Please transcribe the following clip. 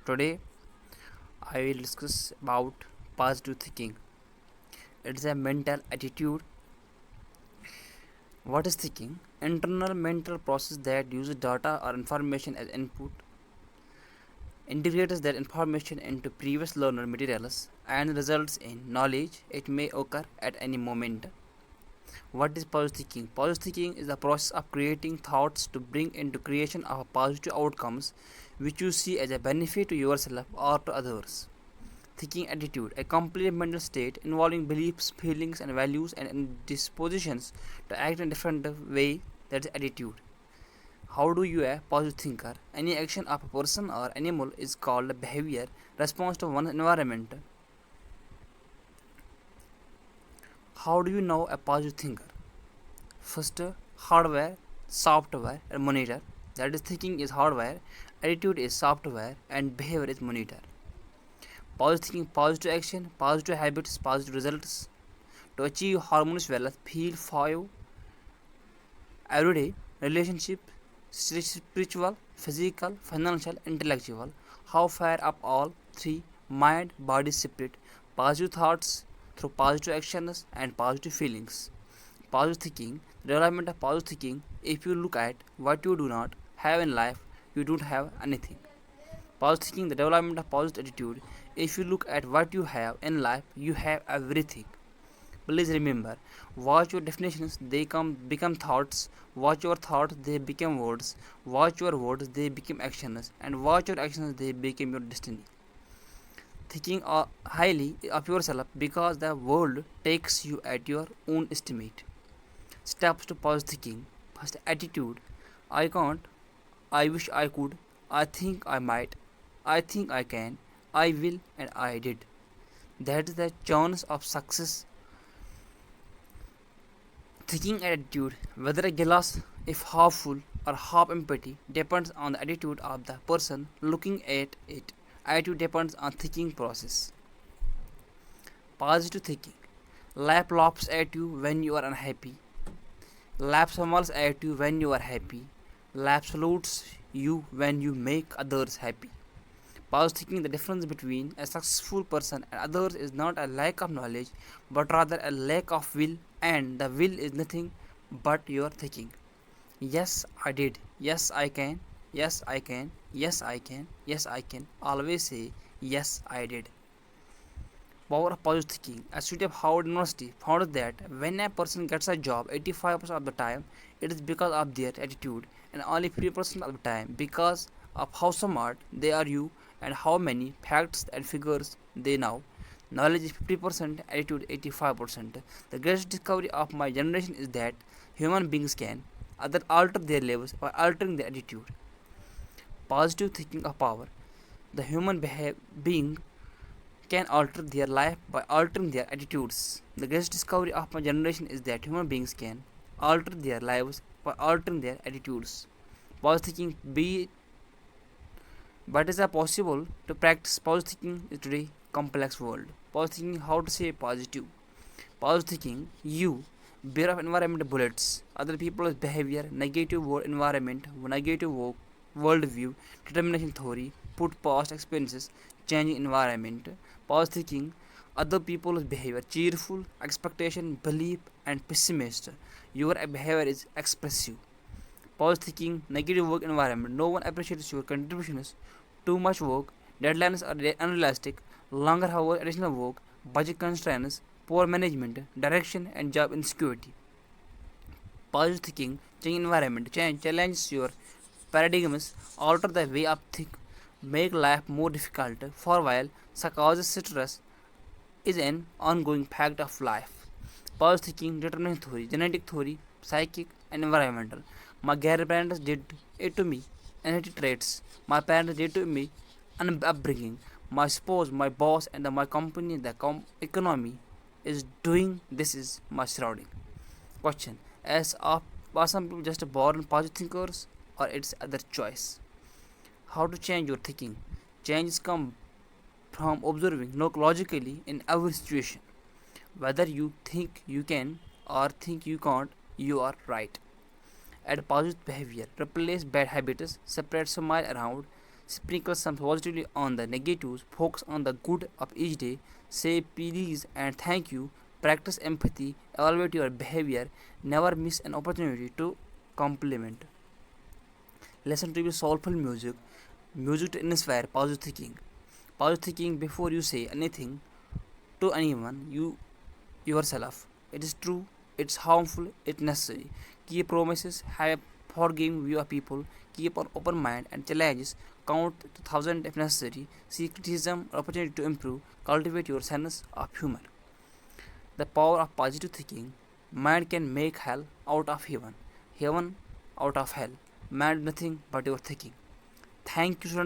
Today I will discuss about positive thinking. It is a mental attitude. What is thinking? Internal mental process that uses data or information as input, integrates that information into previous learner materials, and results in knowledge. It may occur at any moment. What is positive thinking? Positive thinking is the process of creating thoughts to bring into creation of positive outcomes which you see as a benefit to yourself or to others. Thinking attitude, a complete mental state involving beliefs, feelings, and values and dispositions to act in a different way. That is attitude. How do you a positive thinker? Any action of a person or animal is called a behavior response to one environment. How do you know a positive thinker? First, hardware, software, and monitor. That is, thinking is hardware, attitude is software, and behavior is monitor. Positive thinking, positive action, positive habits, positive results. To achieve harmonious wellness, feel 5 everyday relationship, spiritual, physical, financial, intellectual. How far up all three mind, body, spirit. Positive thoughts through positive actions and positive feelings. Positive thinking, development of positive thinking. If you look at what you do not have in life, you don't have anything. Positive thinking, the development of positive attitude. If you look at what you have in life, you have everything. Please remember, watch your definitions, they become thoughts, watch your thoughts, they become words, watch your words, they become actions, and watch your actions, they become your destiny. Thinking highly of yourself because the world takes you at your own estimate. Steps to positive thinking. First, attitude. I can't, I wish I could, I think I might, I think I can, I will, and I did. That is the chance of success. Thinking attitude, whether a glass is half full or half empty, depends on the attitude of the person looking at it. Attitude depends on thinking process. Positive thinking. Life laughs at you when you are unhappy. Life smiles at you when you are happy. Life salutes you when you make others happy. Positive thinking, the difference between a successful person and others is not a lack of knowledge but rather a lack of will, and the will is nothing but your thinking. Yes, I did. Yes, I can. Yes, I can. Yes, I can. Yes, I can. Always say, yes, I did. Power of positive thinking. A study of Howard University found that when a person gets a job 85% of the time, it is because of their attitude, and only 3% of the time because of how smart they are you and how many facts and figures they know. Knowledge is 50%, attitude 85%. The greatest discovery of my generation is that human beings can other alter their lives by altering their attitude. Positive thinking of power. The human being can alter their life by altering their attitudes. The greatest discovery of my generation is that human beings can alter their lives by altering their attitudes. Positive thinking be but is it possible to practice positive thinking in today's complex world? Positive thinking, how to say positive? Positive thinking, you bear of environment bullets, other people's behavior, negative environment, negative world view, determination theory, put past experiences, changing environment. Positive thinking, other people's behavior, cheerful, expectation, belief, and pessimist. Your behavior is expressive. Positive thinking, negative work environment. No one appreciates your contributions. Too much work, deadlines are unrealistic, longer hours, additional work, budget constraints, poor management, direction, and job insecurity. Positive thinking, change environment, challenges your paradigms, alter the way of think, make life more difficult. For a while, causes stress is an ongoing fact of life. Positive thinking, determination theory, genetic theory, psychic, and environmental. My grandparents did it to me. Genetic traits. My parents did to me. Upbringing. My spouse, my boss, and my company, the economy is doing. This is my surrounding. Question: as of are some people just born positive thinkers, or it's other choice? How to change your thinking? Changes come from observing logically in every situation. Whether you think you can or think you can't, you are right. Add positive behavior. Replace bad habits. Separate smile around. Sprinkle some positively on the negatives. Focus on the good of each day. Say please and thank you. Practice empathy. Evaluate your behavior. Never miss an opportunity to compliment. Listen to soulful music. Music to inspire positive thinking. Positive thinking before you say anything to anyone, you yourself. It is true, it's harmful, it's necessary. Keep promises, have a forgiving view of people, keep an open mind and challenges, count to thousand if necessary, seek criticism or opportunity to improve, cultivate your sense of humor. The power of positive thinking. Mind can make hell out of heaven, heaven out of hell. Man, nothing but your thinking. Thank you, students.